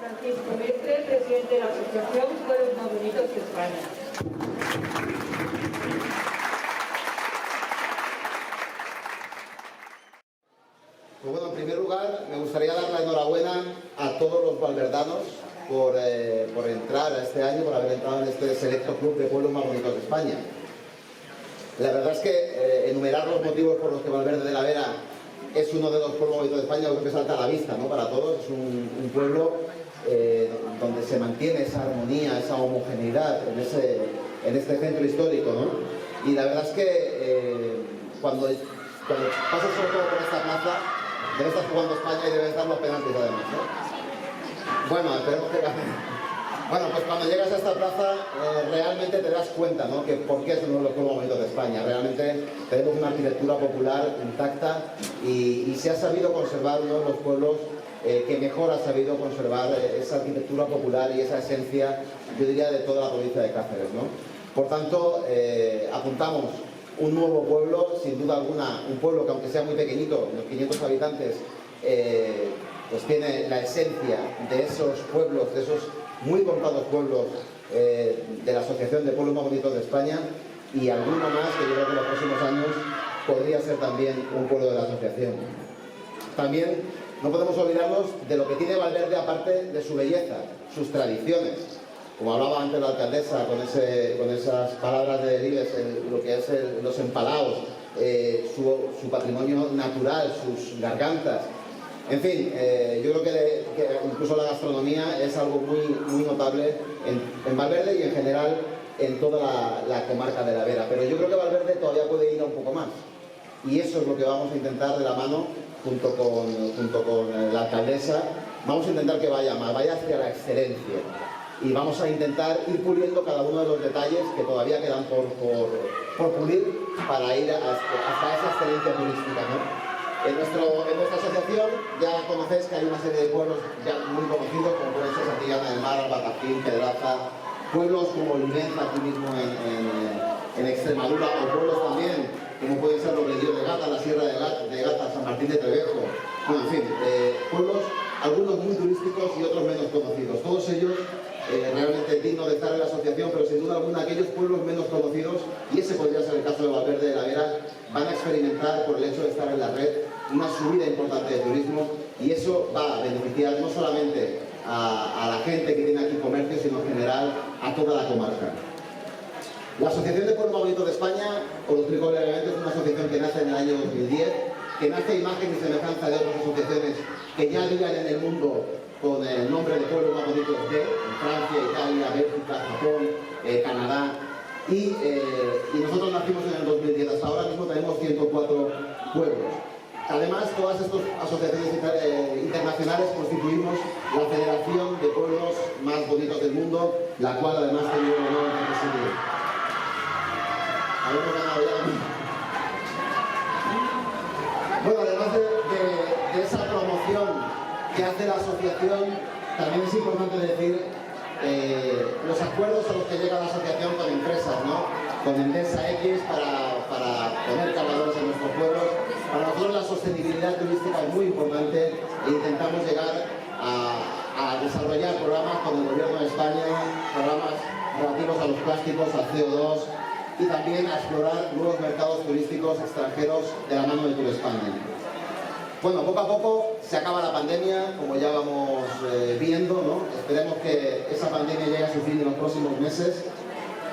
Francisco Mestre, presidente de la Asociación Pueblos Más Bonitos de España. Pues bueno, en primer lugar, me gustaría dar la enhorabuena a todos los valverdanos por entrar a este año, por haber entrado en este selecto club de pueblos más bonitos de España. La verdad es que enumerar los motivos por los que Valverde de la Vera es uno de los pueblos bonitos de España, creo que salta a la vista, ¿no? Para todos. Es un pueblo donde se mantiene esa armonía, esa homogeneidad en este centro histórico, ¿no? Y la verdad es que cuando pasas sobre todo por esta plaza, debe estar jugando España y debe estar los penaltis además, ¿no? Bueno, esperemos que gane. Bueno, pues cuando llegas a esta plaza realmente te das cuenta, ¿no? Que por qué es uno de los pueblos bonitos de España. Realmente tenemos una arquitectura popular intacta y se ha sabido conservar uno de los pueblos que mejor ha sabido conservar esa arquitectura popular y esa esencia, yo diría, de toda la provincia de Cáceres, ¿no? Por tanto, apuntamos un nuevo pueblo, sin duda alguna, un pueblo que aunque sea muy pequeñito, unos 500 habitantes, pues tiene la esencia de esos pueblos, de esos muy contados pueblos de la Asociación de Pueblos Más Bonitos de España, y alguno más que yo creo que en los próximos años podría ser también un pueblo de la asociación. También no podemos olvidarnos de lo que tiene Valverde aparte de su belleza, sus tradiciones. Como hablaba antes la alcaldesa con esas palabras de Delibes, lo que es los empalaos, su patrimonio natural, sus gargantas. En fin, yo creo que incluso la gastronomía es algo muy notable en Valverde y en general en toda la comarca de la Vera. Pero yo creo que Valverde todavía puede ir a un poco más. Y eso es lo que vamos a intentar de la mano, junto con la alcaldesa. Vamos a intentar que vaya más, vaya hacia la excelencia. Y vamos a intentar ir puliendo cada uno de los detalles que todavía quedan por pulir para ir hasta esa excelencia turística, ¿no? En nuestra asociación ya conocéis que hay una serie de pueblos ya muy conocidos, como pueden ser Santillana del Mar, Albacacín, Pedraza, pueblos como Olivenza, aquí mismo en Extremadura, o pueblos también como pueden ser Robledío de Gata, la Sierra de Gata, San Martín de Trevejo, bueno, en fin, pueblos, algunos muy turísticos y otros menos conocidos. Todos ellos realmente dignos de estar en la asociación, pero sin duda alguna aquellos pueblos menos conocidos, y ese podría ser el caso de Valverde de la Vera, van a experimentar, por el hecho de estar en la red, una subida importante de turismo, y eso va a beneficiar no solamente a la gente que tiene aquí comercio, sino en general a toda la comarca. La Asociación de Pueblos Más Bonitos de España, os lo explico brevemente, es una asociación que nace en el año 2010, que nace a imagen y semejanza de otras asociaciones que ya viven en el mundo con el nombre de Pueblos Más Bonitos de Francia, Italia, Bélgica, Japón, Canadá, y nosotros nacimos en el 2010. Hasta ahora mismo tenemos 104 pueblos. Además, todas estas asociaciones internacionales constituimos la Federación de Pueblos Más Bonitos del Mundo, la cual además tengo el honor de presidir. Habemos ganado ya. Bueno, además de esa promoción que hace la asociación, también es importante decir los acuerdos a los que llega la asociación con empresas, ¿no? Con Endesa X para poner cargadores en nuestros pueblos. Para nosotros la sostenibilidad turística es muy importante e intentamos llegar a desarrollar programas con el Gobierno de España, programas relativos a los plásticos, al CO2, y también a explorar nuevos mercados turísticos extranjeros de la mano de Tour España. Bueno, poco a poco se acaba la pandemia, como ya vamos viendo, ¿no? Esperemos que esa pandemia llegue a su fin en los próximos meses,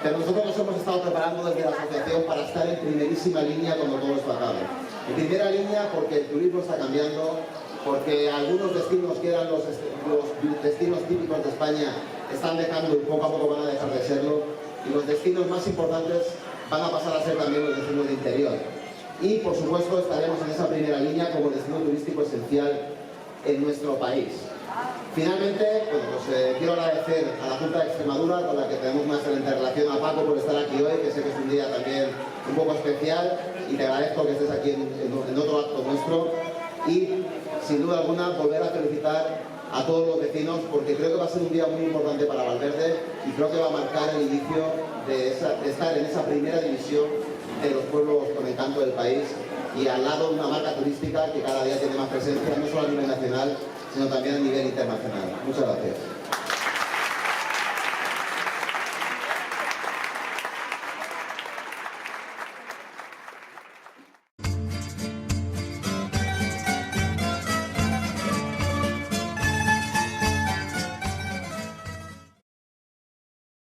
pero nosotros nos hemos estado preparando desde la asociación para estar en primerísima línea cuando todo esto acabe. En primera línea porque el turismo está cambiando, porque algunos destinos que eran los destinos típicos de España están dejando y poco a poco van a dejar de serlo, y los destinos más importantes van a pasar a ser también los destinos de interior. Y por supuesto estaremos en esa primera línea como destino turístico esencial en nuestro país. Finalmente, bueno, pues, quiero agradecer a la Junta de Extremadura, con la que tenemos una excelente relación, a Paco por estar aquí hoy, que sé que es un día también un poco especial, y te agradezco que estés aquí en otro acto nuestro, y sin duda alguna volver a felicitar a todos los vecinos, porque creo que va a ser un día muy importante para Valverde y creo que va a marcar el inicio de estar en esa primera división de los pueblos con encanto del país, y al lado de una marca turística que cada día tiene más presencia, no solo a nivel nacional, sino también a nivel internacional. Muchas gracias.